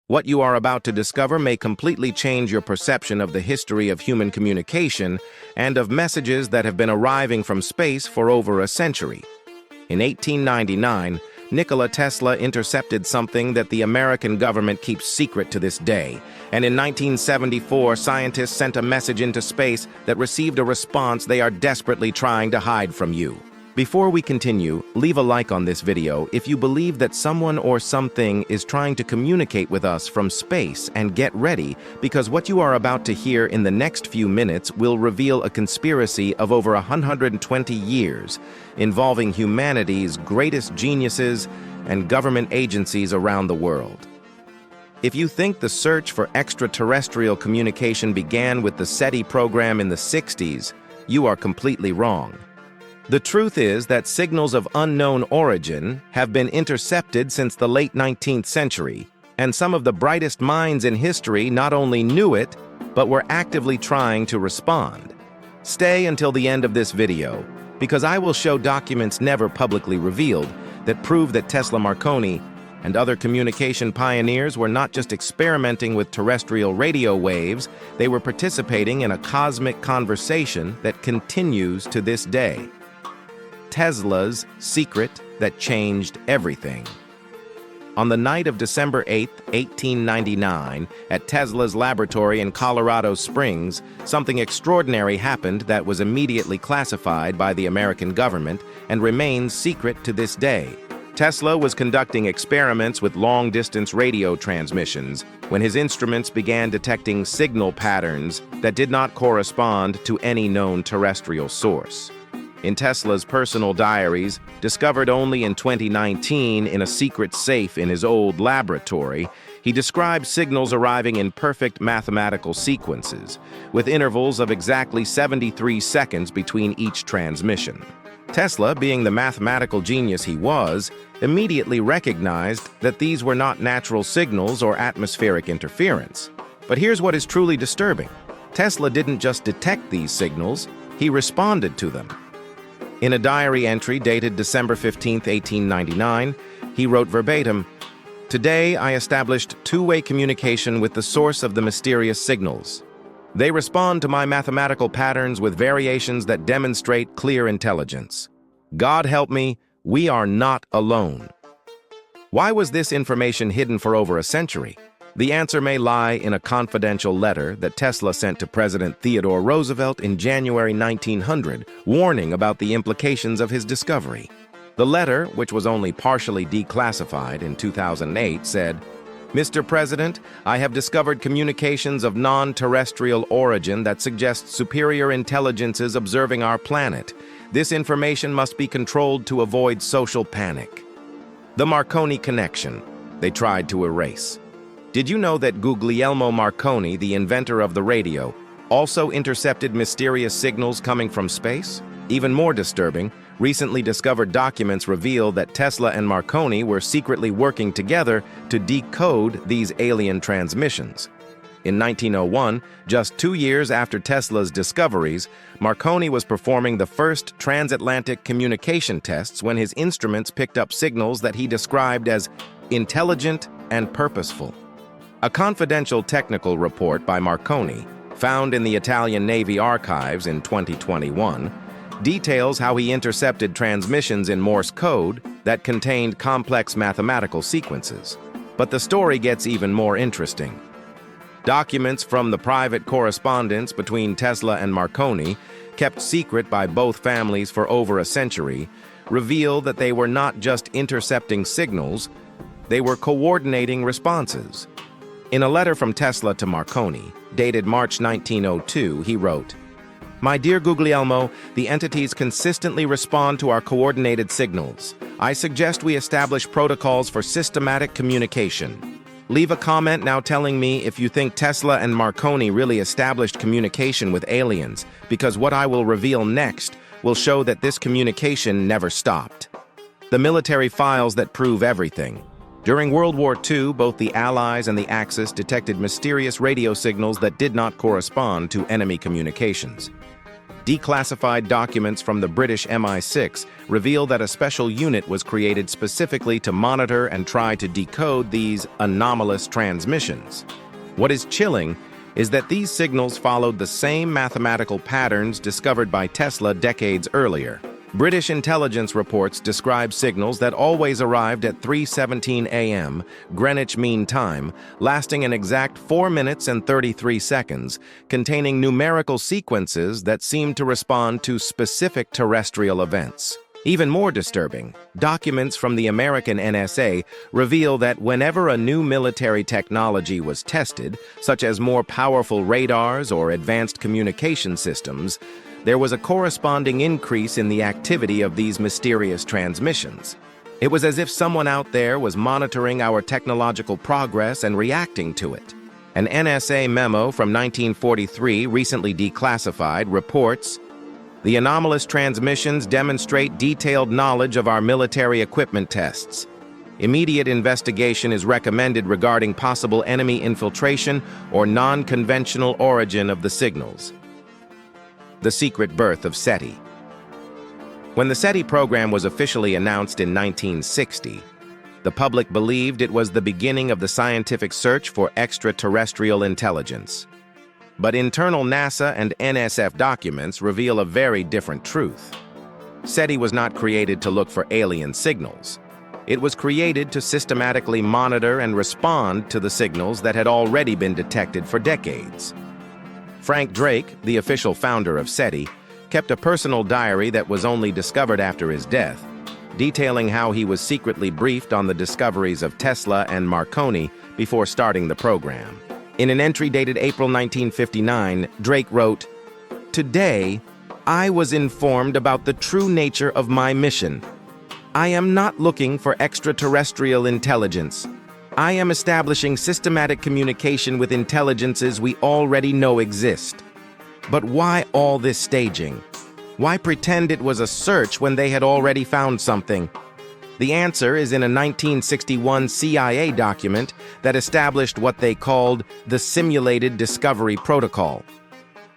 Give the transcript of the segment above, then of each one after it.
What you are about to discover may completely change your perception of the history of human communication and of messages that have been arriving from space for over a century. In 1899, Nikola Tesla intercepted something that the American government keeps secret to this day, and in 1974, scientists sent a message into space that received a response they are desperately trying to hide from you. Before we continue, leave a like on this video if you believe that someone or something is trying to communicate with us from space, and get ready, because what you are about to hear in the next few minutes will reveal a conspiracy of over 120 years involving humanity's greatest geniuses and government agencies around the world. If you think the search for extraterrestrial communication began with the SETI program in the 60s, you are completely wrong. The truth is that signals of unknown origin have been intercepted since the late 19th century, and some of the brightest minds in history not only knew it, but were actively trying to respond. Stay until the end of this video, because I will show documents never publicly revealed that prove that Tesla, Marconi, and other communication pioneers were not just experimenting with terrestrial radio waves, they were participating in a cosmic conversation that continues to this day. Tesla's secret that changed everything. On the night of December 8, 1899, at Tesla's laboratory in Colorado Springs, something extraordinary happened that was immediately classified by the American government and remains secret to this day. Tesla was conducting experiments with long-distance radio transmissions when his instruments began detecting signal patterns that did not correspond to any known terrestrial source. In Tesla's personal diaries, discovered only in 2019 in a secret safe in his old laboratory, he described signals arriving in perfect mathematical sequences, with intervals of exactly 73 seconds between each transmission. Tesla, being the mathematical genius he was, immediately recognized that these were not natural signals or atmospheric interference. But here's what is truly disturbing. Tesla didn't just detect these signals, he responded to them. In a diary entry dated December 15, 1899, he wrote verbatim, "Today I established two-way communication with the source of the mysterious signals. They respond to my mathematical patterns with variations that demonstrate clear intelligence. God help me, we are not alone." Why was this information hidden for over a century? The answer may lie in a confidential letter that Tesla sent to President Theodore Roosevelt in January 1900, warning about the implications of his discovery. The letter, which was only partially declassified in 2008, said, "Mr. President, I have discovered communications of non-terrestrial origin that suggest superior intelligences observing our planet. This information must be controlled to avoid social panic." The Marconi connection, they tried to erase. Did you know that Guglielmo Marconi, the inventor of the radio, also intercepted mysterious signals coming from space? Even more disturbing, recently discovered documents reveal that Tesla and Marconi were secretly working together to decode these alien transmissions. In 1901, just 2 years after Tesla's discoveries, Marconi was performing the first transatlantic communication tests when his instruments picked up signals that he described as intelligent and purposeful. A confidential technical report by Marconi, found in the Italian Navy archives in 2021, details how he intercepted transmissions in Morse code that contained complex mathematical sequences. But the story gets even more interesting. Documents from the private correspondence between Tesla and Marconi, kept secret by both families for over a century, reveal that they were not just intercepting signals, they were coordinating responses. In a letter from Tesla to Marconi, dated March 1902, he wrote, "My dear Guglielmo, the entities consistently respond to our coordinated signals. I suggest we establish protocols for systematic communication. Leave a comment now telling me if you think Tesla and Marconi really established communication with aliens, because what I will reveal next will show that this communication never stopped." The military files that prove everything. During World War II, both the Allies and the Axis detected mysterious radio signals that did not correspond to enemy communications. Declassified documents from the British MI6 reveal that a special unit was created specifically to monitor and try to decode these anomalous transmissions. What is chilling is that these signals followed the same mathematical patterns discovered by Tesla decades earlier. British intelligence reports describe signals that always arrived at 3:17 a.m. Greenwich Mean Time, lasting an exact 4 minutes and 33 seconds, containing numerical sequences that seemed to respond to specific terrestrial events. Even more disturbing, documents from the American NSA reveal that whenever a new military technology was tested, such as more powerful radars or advanced communication systems, there was a corresponding increase in the activity of these mysterious transmissions. It was as if someone out there was monitoring our technological progress and reacting to it. An NSA memo from 1943, recently declassified, reports, "The anomalous transmissions demonstrate detailed knowledge of our military equipment tests. Immediate investigation is recommended regarding possible enemy infiltration or non-conventional origin of the signals." The secret birth of SETI. When the SETI program was officially announced in 1960, the public believed it was the beginning of the scientific search for extraterrestrial intelligence. But internal NASA and NSF documents reveal a very different truth. SETI was not created to look for alien signals. It was created to systematically monitor and respond to the signals that had already been detected for decades. Frank Drake, the official founder of SETI, kept a personal diary that was only discovered after his death, detailing how he was secretly briefed on the discoveries of Tesla and Marconi before starting the program. In an entry dated April 1959, Drake wrote, "Today, I was informed about the true nature of my mission. I am not looking for extraterrestrial intelligence. I am establishing systematic communication with intelligences we already know exist. But why all this staging? Why pretend it was a search when they had already found something?" The answer is in a 1961 CIA document that established what they called the Simulated Discovery Protocol.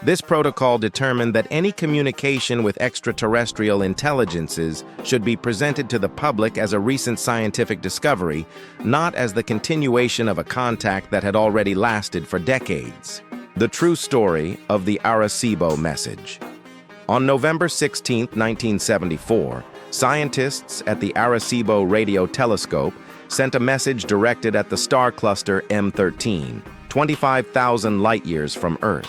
This protocol determined that any communication with extraterrestrial intelligences should be presented to the public as a recent scientific discovery, not as the continuation of a contact that had already lasted for decades. The true story of the Arecibo message. On November 16, 1974, scientists at the Arecibo radio telescope sent a message directed at the star cluster M13, 25,000 light-years from Earth.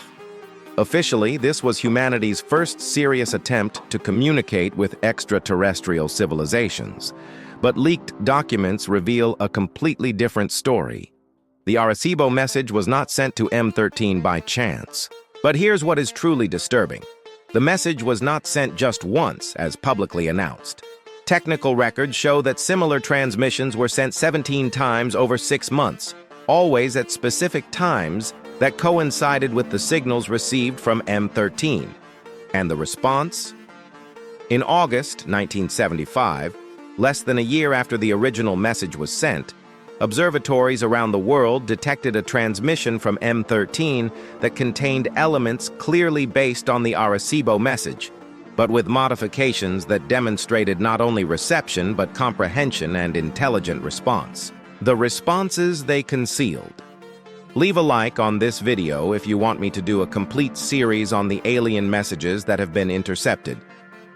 Officially, this was humanity's first serious attempt to communicate with extraterrestrial civilizations. But leaked documents reveal a completely different story. The Arecibo message was not sent to M13 by chance. But here's what is truly disturbing. The message was not sent just once, as publicly announced. Technical records show that similar transmissions were sent 17 times over 6 months, always at specific times that coincided with the signals received from M13. And the response? In August 1975, less than a year after the original message was sent, observatories around the world detected a transmission from M13 that contained elements clearly based on the Arecibo message, but with modifications that demonstrated not only reception but comprehension and intelligent response. The responses they concealed. Leave a like on this video if you want me to do a complete series on the alien messages that have been intercepted,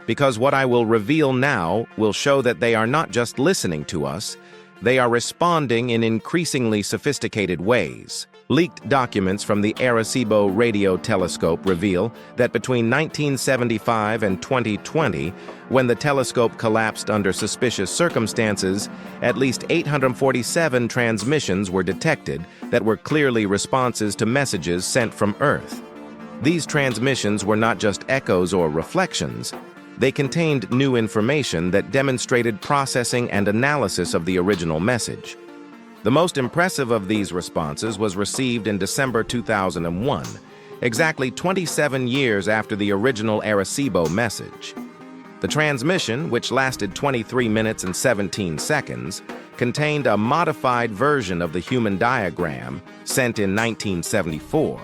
because what I will reveal now will show that they are not just listening to us, they are responding in increasingly sophisticated ways. Leaked documents from the Arecibo radio telescope reveal that between 1975 and 2020, when the telescope collapsed under suspicious circumstances, at least 847 transmissions were detected that were clearly responses to messages sent from Earth. These transmissions were not just echoes or reflections. They contained new information that demonstrated processing and analysis of the original message. The most impressive of these responses was received in December 2001, exactly 27 years after the original Arecibo message. The transmission, which lasted 23 minutes and 17 seconds, contained a modified version of the human diagram sent in 1974.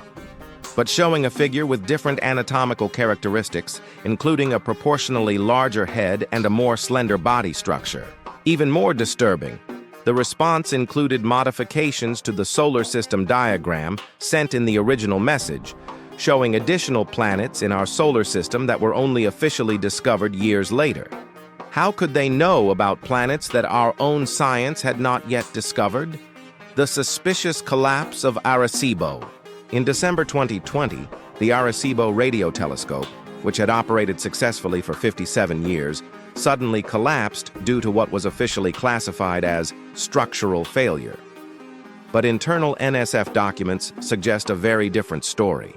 but showing a figure with different anatomical characteristics, including a proportionally larger head and a more slender body structure. Even more disturbing, the response included modifications to the solar system diagram sent in the original message, showing additional planets in our solar system that were only officially discovered years later. How could they know about planets that our own science had not yet discovered? The suspicious collapse of Arecibo. In December 2020, the Arecibo radio telescope, which had operated successfully for 57 years, suddenly collapsed due to what was officially classified as structural failure. But internal NSF documents suggest a very different story.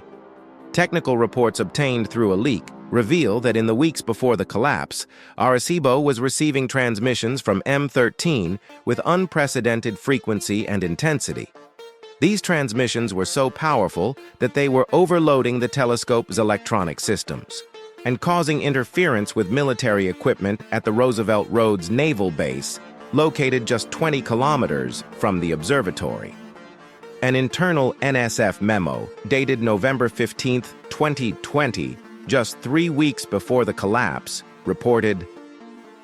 Technical reports obtained through a leak reveal that in the weeks before the collapse, Arecibo was receiving transmissions from M13 with unprecedented frequency and intensity. These transmissions were so powerful that they were overloading the telescope's electronic systems and causing interference with military equipment at the Roosevelt Roads Naval Base, located just 20 kilometers from the observatory. An internal NSF memo, dated November 15, 2020, just 3 weeks before the collapse, reported,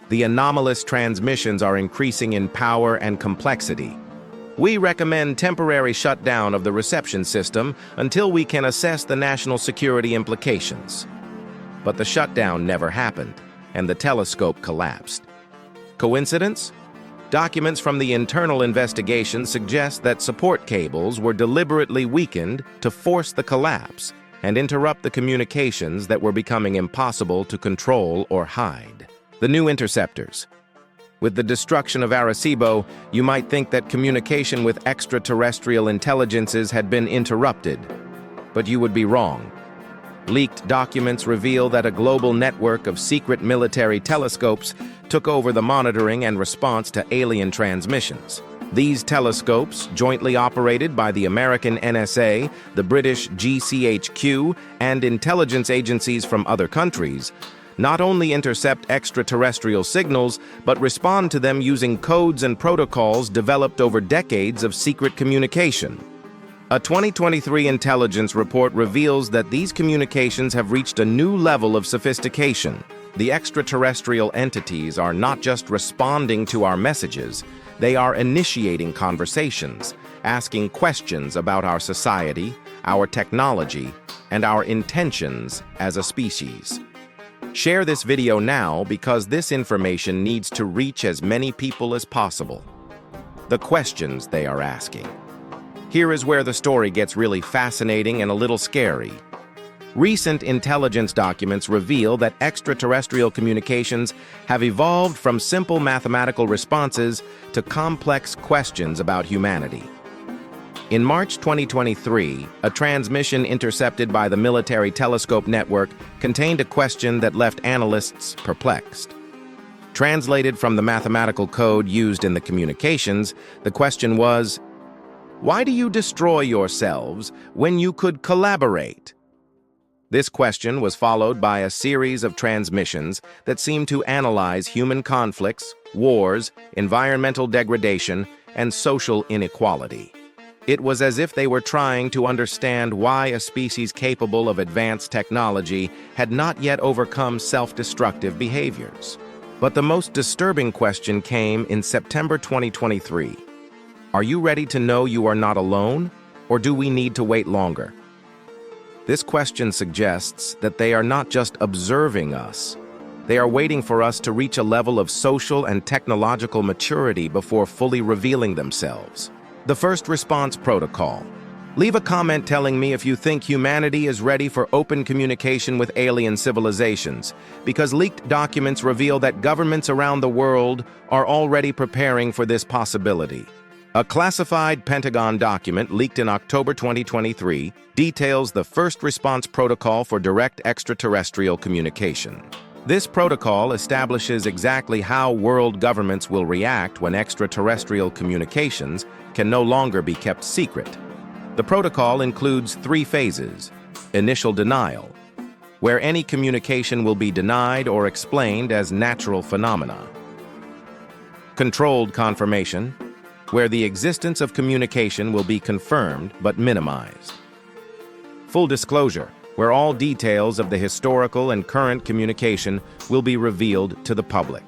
"The anomalous transmissions are increasing in power and complexity. We recommend temporary shutdown of the reception system until we can assess the national security implications." But the shutdown never happened, and the telescope collapsed. Coincidence? Documents from the internal investigation suggest that support cables were deliberately weakened to force the collapse and interrupt the communications that were becoming impossible to control or hide. The new interceptors. With the destruction of Arecibo, you might think that communication with extraterrestrial intelligences had been interrupted, but you would be wrong. Leaked documents reveal that a global network of secret military telescopes took over the monitoring and response to alien transmissions. These telescopes, jointly operated by the American NSA, the British GCHQ, and intelligence agencies from other countries, not only intercept extraterrestrial signals, but respond to them using codes and protocols developed over decades of secret communication. A 2023 intelligence report reveals that these communications have reached a new level of sophistication. The extraterrestrial entities are not just responding to our messages, they are initiating conversations, asking questions about our society, our technology, and our intentions as a species. Share this video now because this information needs to reach as many people as possible. The questions they are asking. Here is where the story gets really fascinating and a little scary. Recent intelligence documents reveal that extraterrestrial communications have evolved from simple mathematical responses to complex questions about humanity. In March 2023, a transmission intercepted by the Military Telescope Network contained a question that left analysts perplexed. Translated from the mathematical code used in the communications, the question was, "Why do you destroy yourselves when you could collaborate?" This question was followed by a series of transmissions that seemed to analyze human conflicts, wars, environmental degradation, and social inequality. It was as if they were trying to understand why a species capable of advanced technology had not yet overcome self-destructive behaviors. But the most disturbing question came in September 2023. Are you ready to know you are not alone, or do we need to wait longer? This question suggests that they are not just observing us. They are waiting for us to reach a level of social and technological maturity before fully revealing themselves. The first response protocol. Leave a comment telling me if you think humanity is ready for open communication with alien civilizations, because leaked documents reveal that governments around the world are already preparing for this possibility. A classified Pentagon document leaked in October 2023 details the first response protocol for direct extraterrestrial communication. This protocol establishes exactly how world governments will react when extraterrestrial communications can no longer be kept secret. The protocol includes 3 phases. Initial denial, where any communication will be denied or explained as natural phenomena. Controlled confirmation, where the existence of communication will be confirmed but minimized. Full disclosure, where all details of the historical and current communication will be revealed to the public.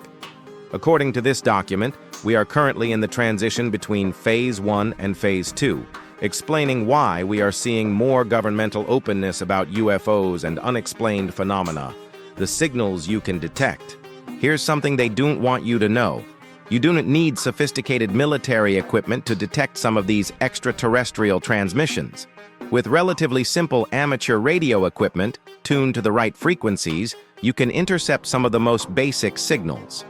According to this document, we are currently in the transition between Phase 1 and Phase 2, explaining why we are seeing more governmental openness about UFOs and unexplained phenomena, the signals you can detect. Here's something they don't want you to know. You don't need sophisticated military equipment to detect some of these extraterrestrial transmissions. With relatively simple amateur radio equipment, tuned to the right frequencies, you can intercept some of the most basic signals.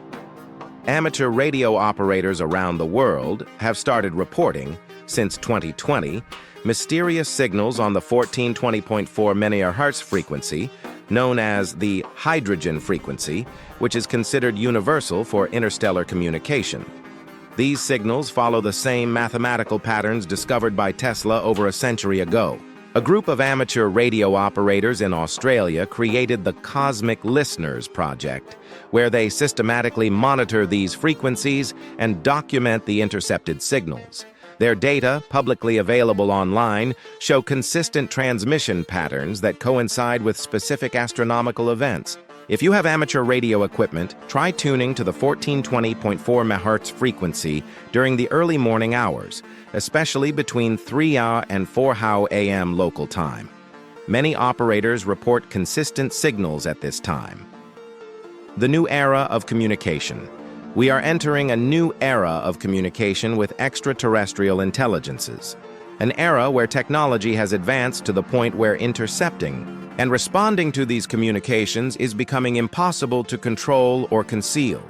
Amateur radio operators around the world have started reporting, since 2020, mysterious signals on the 1420.4 MHz frequency, known as the hydrogen frequency, which is considered universal for interstellar communication. These signals follow the same mathematical patterns discovered by Tesla over a century ago. A group of amateur radio operators in Australia created the Cosmic Listeners Project, where they systematically monitor these frequencies and document the intercepted signals. Their data, publicly available online, show consistent transmission patterns that coincide with specific astronomical events. If you have amateur radio equipment, try tuning to the 1420.4 MHz frequency during the early morning hours, especially between 3 and 4 a.m. local time. Many operators report consistent signals at this time. The new era of communication. We are entering a new era of communication with extraterrestrial intelligences, an era where technology has advanced to the point where intercepting and responding to these communications is becoming impossible to control or conceal.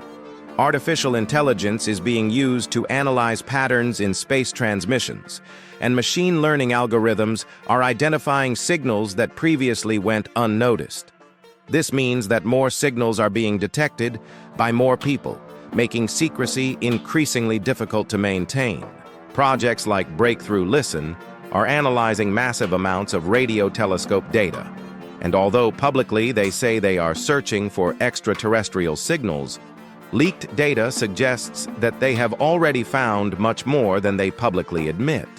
Artificial intelligence is being used to analyze patterns in space transmissions, and machine learning algorithms are identifying signals that previously went unnoticed. This means that more signals are being detected by more people, making secrecy increasingly difficult to maintain. Projects like Breakthrough Listen are analyzing massive amounts of radio telescope data, and although publicly they say they are searching for extraterrestrial signals, leaked data suggests that they have already found much more than they publicly admit.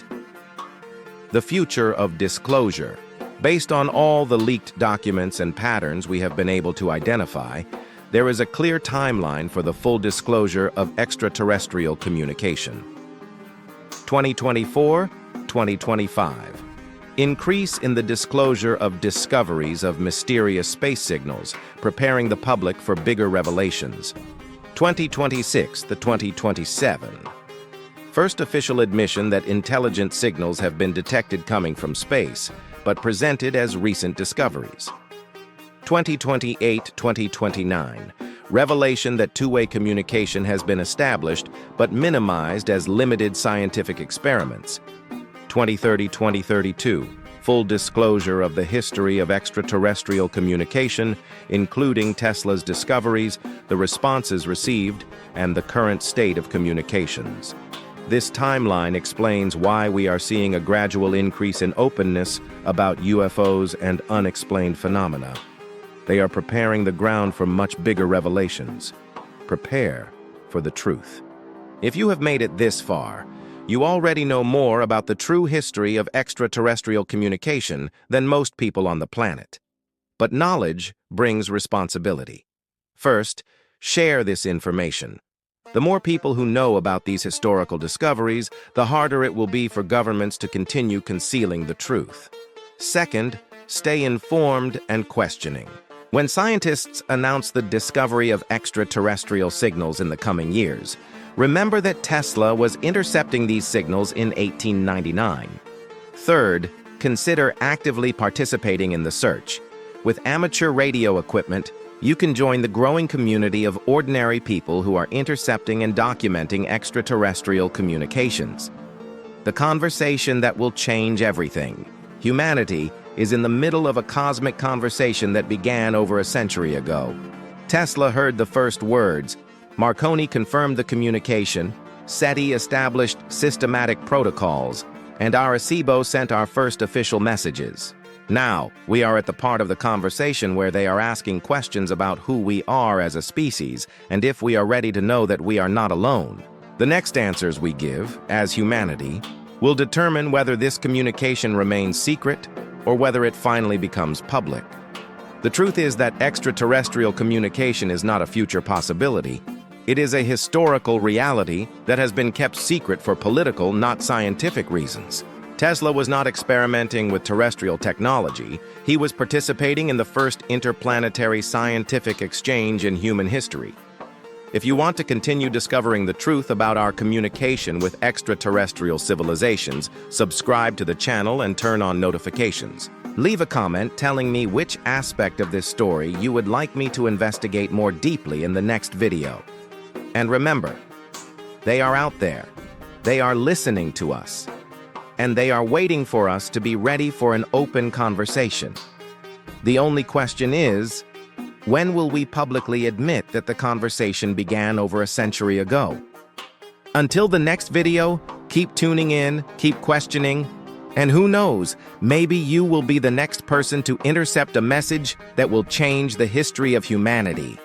The future of disclosure. Based on all the leaked documents and patterns we have been able to identify, there is a clear timeline for the full disclosure of extraterrestrial communication. 2024-2025. Increase in the disclosure of discoveries of mysterious space signals, preparing the public for bigger revelations. 2026-2027. First official admission that intelligent signals have been detected coming from space, but presented as recent discoveries. 2028-2029. Revelation that two-way communication has been established, but minimized as limited scientific experiments. 2030-2032. Full disclosure of the history of extraterrestrial communication, including Tesla's discoveries, the responses received, and the current state of communications. This timeline explains why we are seeing a gradual increase in openness about UFOs and unexplained phenomena. They are preparing the ground for much bigger revelations. Prepare for the truth. If you have made it this far, you already know more about the true history of extraterrestrial communication than most people on the planet. But knowledge brings responsibility. First, share this information. The more people who know about these historical discoveries, the harder it will be for governments to continue concealing the truth. Second, stay informed and questioning. When scientists announce the discovery of extraterrestrial signals in the coming years, remember that Tesla was intercepting these signals in 1899. Third, consider actively participating in the search. With amateur radio equipment, you can join the growing community of ordinary people who are intercepting and documenting extraterrestrial communications. The conversation that will change everything. Humanity is in the middle of a cosmic conversation that began over a century ago. Tesla heard the first words. Marconi confirmed the communication. SETI established systematic protocols. And Arecibo sent our first official messages. Now, we are at the part of the conversation where they are asking questions about who we are as a species and if we are ready to know that we are not alone. The next answers we give, as humanity, will determine whether this communication remains secret or whether it finally becomes public. The truth is that extraterrestrial communication is not a future possibility. It is a historical reality that has been kept secret for political, not scientific reasons. Tesla was not experimenting with terrestrial technology. He was participating in the first interplanetary scientific exchange in human history. If you want to continue discovering the truth about our communication with extraterrestrial civilizations, subscribe to the channel and turn on notifications. Leave a comment telling me which aspect of this story you would like me to investigate more deeply in the next video. And remember, they are out there. They are listening to us. And they are waiting for us to be ready for an open conversation. The only question is, when will we publicly admit that the conversation began over a century ago? Until the next video, keep tuning in, keep questioning, and who knows, maybe you will be the next person to intercept a message that will change the history of humanity.